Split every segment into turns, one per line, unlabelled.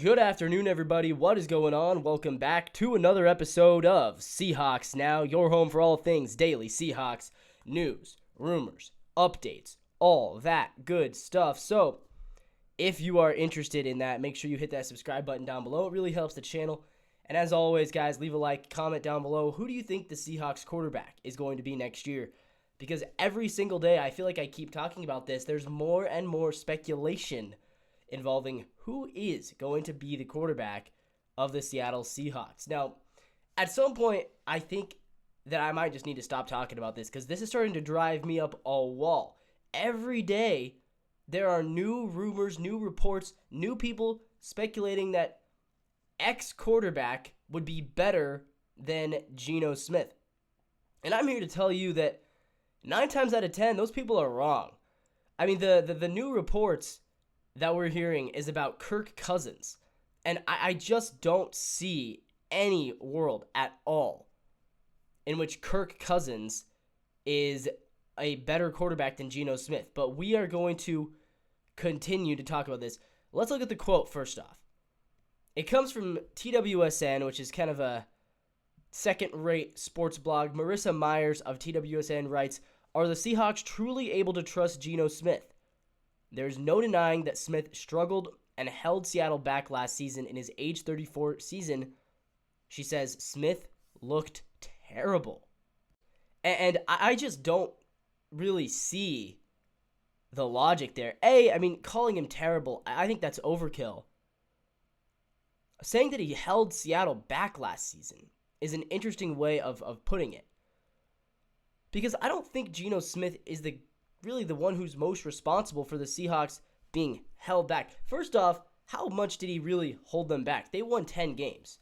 Good afternoon, everybody. What is going on? Welcome back to another episode of Seahawks Now, your home for all things daily Seahawks news, rumors, updates, all that good stuff. So, if you are interested in that, make sure you hit that subscribe button down below. It really helps the channel. And as always, guys, leave a like, comment down below. Who do you think the Seahawks quarterback is going to be next year? Because every single day, I feel like I keep talking about this. There's more and more speculation involving who is going to be the quarterback of the Seattle Seahawks. Now, at some point, I think that I might just need to stop talking about this because this is starting to drive me up a wall. Every day, there are new rumors, new reports, new people speculating that X quarterback would be better than Geno Smith. And I'm here to tell you that 9 times out of 10, those people are wrong. I mean, the new reports that we're hearing is about Kirk Cousins. And I just don't see any world at all in which Kirk Cousins is a better quarterback than Geno Smith. But we are going to continue to talk about this. Let's look at the quote first off. It comes from TWSN, which is kind of a second-rate sports blog. Marissa Myers of TWSN writes, "Are the Seahawks truly able to trust Geno Smith? There's no denying that Smith struggled and held Seattle back last season in his age 34 season." She says Smith looked terrible. And I just don't really see the logic there. I mean, calling him terrible, I think that's overkill. Saying that he held Seattle back last season is an interesting way of putting it. Because I don't think Geno Smith is really the one who's most responsible for the Seahawks being held back. First off, how much did he really hold them back? They won 10 games.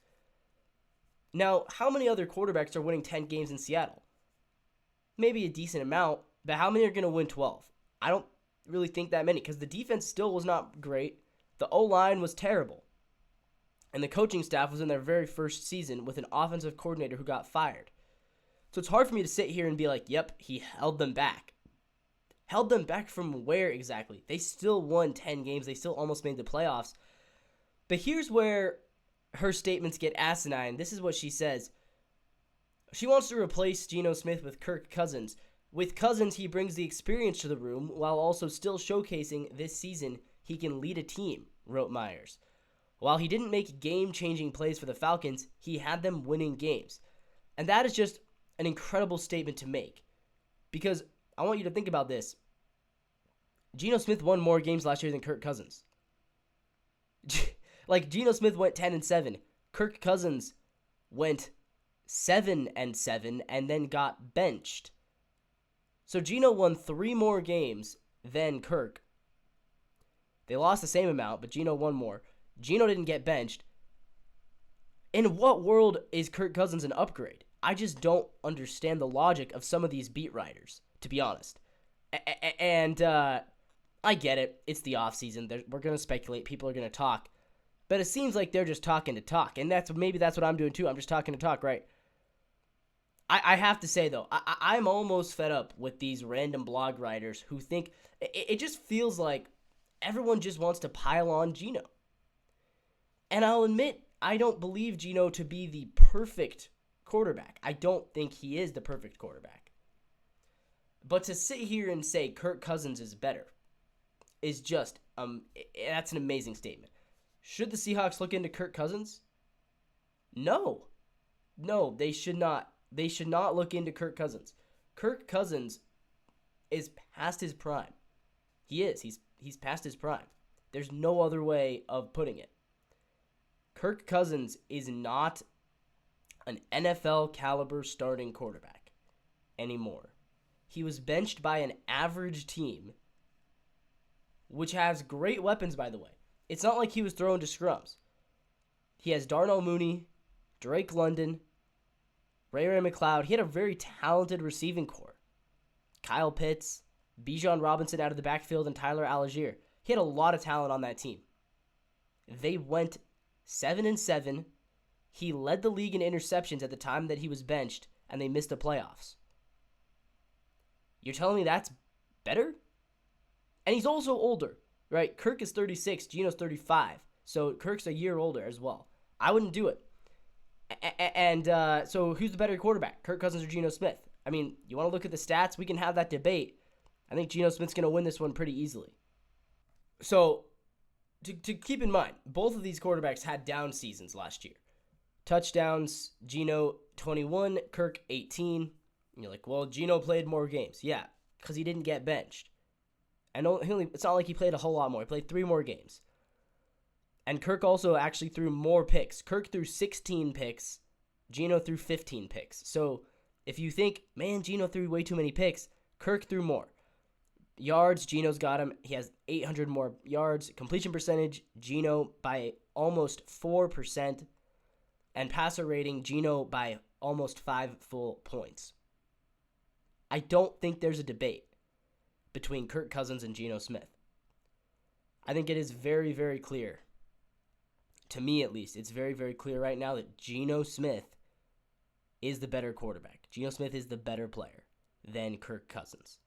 Now, how many other quarterbacks are winning 10 games in Seattle? Maybe a decent amount, but how many are going to win 12? I don't really think that many because the defense still was not great. The O-line was terrible. And the coaching staff was in their very first season with an offensive coordinator who got fired. So it's hard for me to sit here and be like, yep, he held them back. Held them back from where exactly? They still won 10 games. They still almost made the playoffs. But here's where her statements get asinine. This is what she says. She wants to replace Geno Smith with Kirk Cousins. With Cousins, he brings the experience to the room while also still showcasing this season he can lead a team, wrote Myers. While he didn't make game-changing plays for the Falcons, he had them winning games. And that is just an incredible statement to make. Because I want you to think about this. Geno Smith won more games last year than Kirk Cousins. Like, Geno Smith went 10-7. Kirk Cousins went 7-7 and then got benched. So Geno won 3 more games than Kirk. They lost the same amount, but Geno won more. Geno didn't get benched. In what world is Kirk Cousins an upgrade? I just don't understand the logic of some of these beat writers, to be honest. And I get it. It's the offseason. We're going to speculate. People are going to talk. But it seems like they're just talking to talk. And maybe that's what I'm doing too. I'm just talking to talk, right? I have to say, though, I'm almost fed up with these random blog writers who think it just feels like everyone just wants to pile on Geno. And I'll admit, I don't believe Geno to be the perfect quarterback. I don't think he is the perfect quarterback. But to sit here and say Kirk Cousins is better is just, that's an amazing statement. Should the Seahawks look into Kirk Cousins? No. No, they should not. They should not look into Kirk Cousins. Kirk Cousins is past his prime. He is. He's past his prime. There's no other way of putting it. Kirk Cousins is not an NFL caliber starting quarterback anymore. He was benched by an average team, which has great weapons, by the way. It's not like he was thrown to scrubs. He has Darnell Mooney, Drake London, Ray McLeod. He had a very talented receiving core. Kyle Pitts, Bijan Robinson out of the backfield, and Tyler Algier. He had a lot of talent on that team. They went 7-7. He led the league in interceptions at the time that he was benched, and they missed the playoffs. You're telling me that's better? And he's also older, right? Kirk is 36, Geno's 35. So Kirk's a year older as well. I wouldn't do it. So who's the better quarterback, Kirk Cousins or Geno Smith? I mean, you want to look at the stats? We can have that debate. I think Geno Smith's going to win this one pretty easily. So to keep in mind, both of these quarterbacks had down seasons last year. Touchdowns, Geno 21, Kirk 18. And you're like, well, Geno played more games. Yeah, because he didn't get benched. And it's not like he played a whole lot more. He played 3 more games. And Kirk also actually threw more picks. Kirk threw 16 picks. Geno threw 15 picks. So if you think, man, Geno threw way too many picks, Kirk threw more. Yards, Geno's got him. He has 800 more yards. Completion percentage, Geno by almost 4%. And passer rating, Geno by almost 5 full points. I don't think there's a debate between Kirk Cousins and Geno Smith. I think it is very, very clear. To me, at least, it's very, very clear right now that Geno Smith is the better quarterback. Geno Smith is the better player than Kirk Cousins.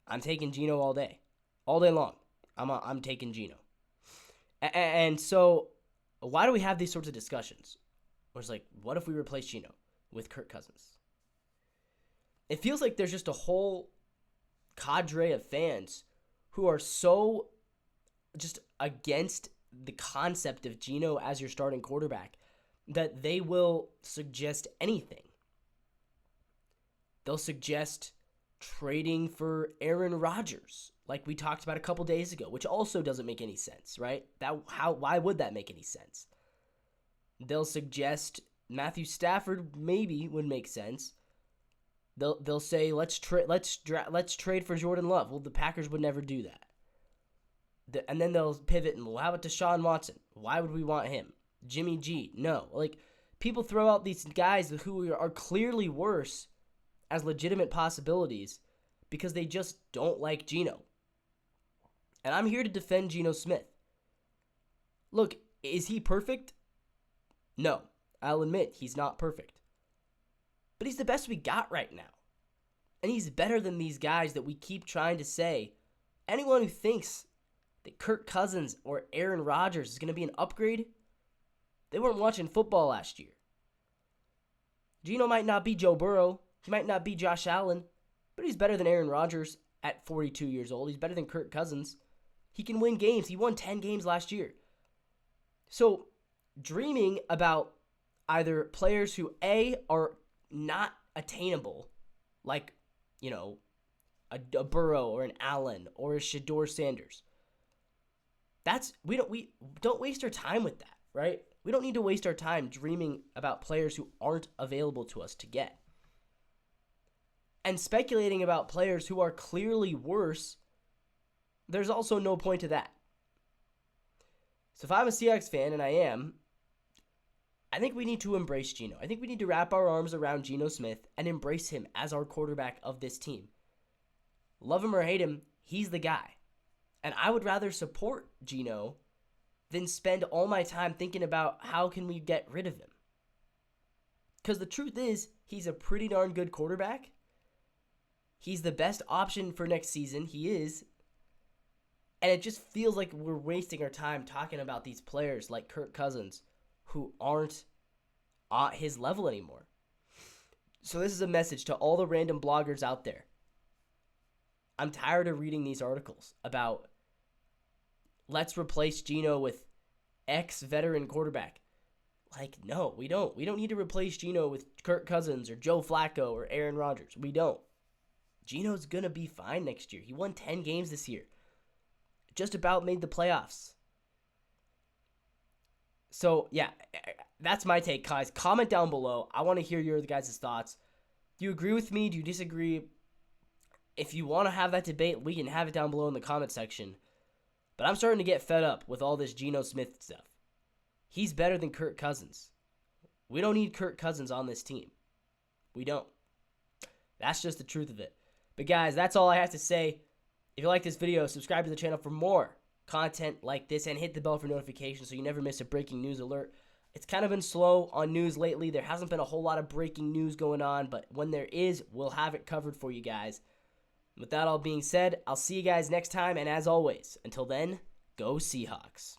I'm taking Geno all day long. I'm taking Geno. And so, why do we have these sorts of discussions? Where it's like, what if we replace Geno with Kirk Cousins? It feels like there's just a whole cadre of fans who are so just against the concept of Geno as your starting quarterback that they will suggest anything. They'll suggest trading for Aaron Rodgers, like we talked about a couple days ago, which also doesn't make any sense, right? Why would that make any sense? They'll suggest Matthew Stafford maybe would make sense. They'll say let's trade for Jordan Love. Well, the Packers would never do that. And then they'll pivot and, well, how about Deshaun Watson? Why would we want him? Jimmy G? No. Like, people throw out these guys who are clearly worse as legitimate possibilities because they just don't like Geno. And I'm here to defend Geno Smith. Look, is he perfect? No. I'll admit he's not perfect. But he's the best we got right now. And he's better than these guys that we keep trying to say. Anyone who thinks that Kirk Cousins or Aaron Rodgers is going to be an upgrade, they weren't watching football last year. Geno might not be Joe Burrow. He might not be Josh Allen. But he's better than Aaron Rodgers at 42 years old. He's better than Kirk Cousins. He can win games. He won 10 games last year. So, dreaming about either players who, A, are not attainable, like, a Burrow or an Allen or a Shedeur Sanders. We don't waste our time with that, right? We don't need to waste our time dreaming about players who aren't available to us to get. And speculating about players who are clearly worse, there's also no point to that. So if I'm a Seahawks fan, and I am, I think we need to embrace Geno. I think we need to wrap our arms around Geno Smith and embrace him as our quarterback of this team. Love him or hate him, he's the guy. And I would rather support Geno than spend all my time thinking about how can we get rid of him. Because the truth is, he's a pretty darn good quarterback. He's the best option for next season. He is. And it just feels like we're wasting our time talking about these players like Kirk Cousins who aren't at his level anymore. So this is a message to all the random bloggers out there. I'm tired of reading these articles about let's replace Geno with ex-veteran quarterback. Like, no, we don't. We don't need to replace Geno with Kirk Cousins or Joe Flacco or Aaron Rodgers. We don't. Geno's going to be fine next year. He won 10 games this year. Just about made the playoffs. So, yeah, that's my take, guys. Comment down below. I want to hear your guys' thoughts. Do you agree with me? Do you disagree? If you want to have that debate, we can have it down below in the comment section. But I'm starting to get fed up with all this Geno Smith stuff. He's better than Kirk Cousins. We don't need Kirk Cousins on this team. We don't. That's just the truth of it. But guys, that's all I have to say. If you like this video, subscribe to the channel for more content like this and hit the bell for notifications so you never miss a breaking news alert. It's kind of been slow on news lately. There hasn't been a whole lot of breaking news going on, but when there is, we'll have it covered for you guys. With that all being said, I'll see you guys next time, and as always, until then, go Seahawks.